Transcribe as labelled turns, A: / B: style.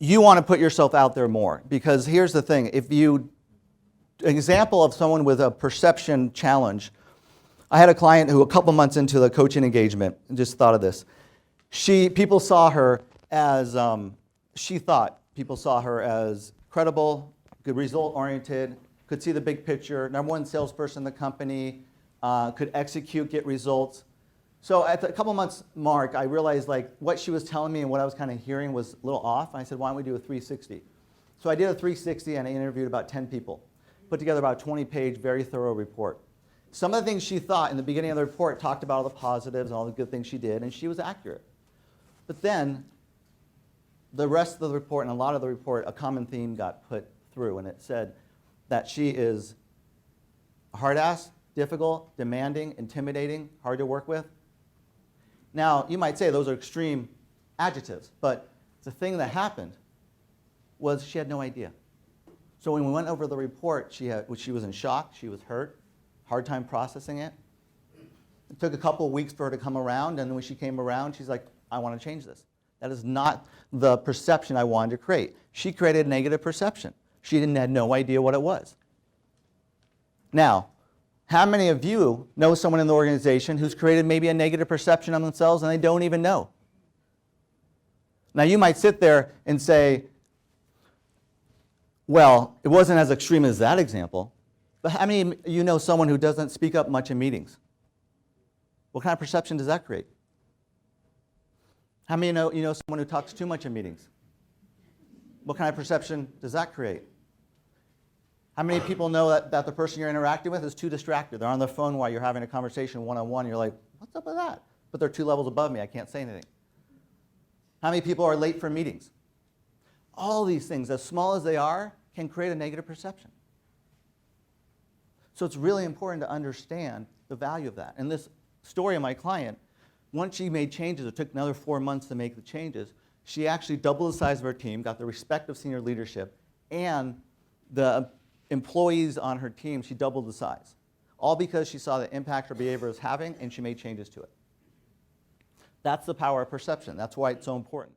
A: you want to put yourself out there more. Because here's the thing, an example of someone with a perception challenge, I had a client who a couple months into the coaching engagement, just thought of this. People saw her as, she thought people saw her as credible, good result-oriented, could see the big picture, #1 salesperson in the company, could execute, get results. So at the couple months mark, I realized like what she was telling me and what I was kind of hearing was a little off. And I said, why don't we do a 360? So I did a 360 and I interviewed about 10 people. Put together about a 20-page, very thorough report. Some of the things she thought in the beginning of the report talked about all the positives and all the good things she did, and she was accurate. But then the rest of the report and a lot of the report, a common theme got put through, and it said that she is a hard ass, difficult, demanding, intimidating, hard to work with. Now, you might say those are extreme adjectives, but the thing that happened was she had no idea. So when we went over the report, she was in shock, she was hurt, hard time processing it. It took a couple of weeks for her to come around, and when she came around, she's like, I want to change this. That is not the perception I wanted to create. She created a negative perception. She had no idea what it was. Now, how many of you know someone in the organization who's created maybe a negative perception of themselves and they don't even know? Now, you might sit there and say, well, it wasn't as extreme as that example, but how many of you know someone who doesn't speak up much in meetings? What kind of perception does that create? How many you know someone who talks too much in meetings? What kind of perception does that create? How many people know that the person you're interacting with is too distracted? They're on their phone while you're having a conversation one-on-one. You're like, what's up with that? But they're 2 levels above me. I can't say anything. How many people are late for meetings? All these things, as small as they are, can create a negative perception. So it's really important to understand the value of that. And this story of my client, once she made changes, it took another 4 months to make the changes, she actually doubled the size of her team, got the respect of senior leadership, and the employees on her team, she doubled the size. All because she saw the impact her behavior was having and she made changes to it. That's the power of perception. That's why it's so important.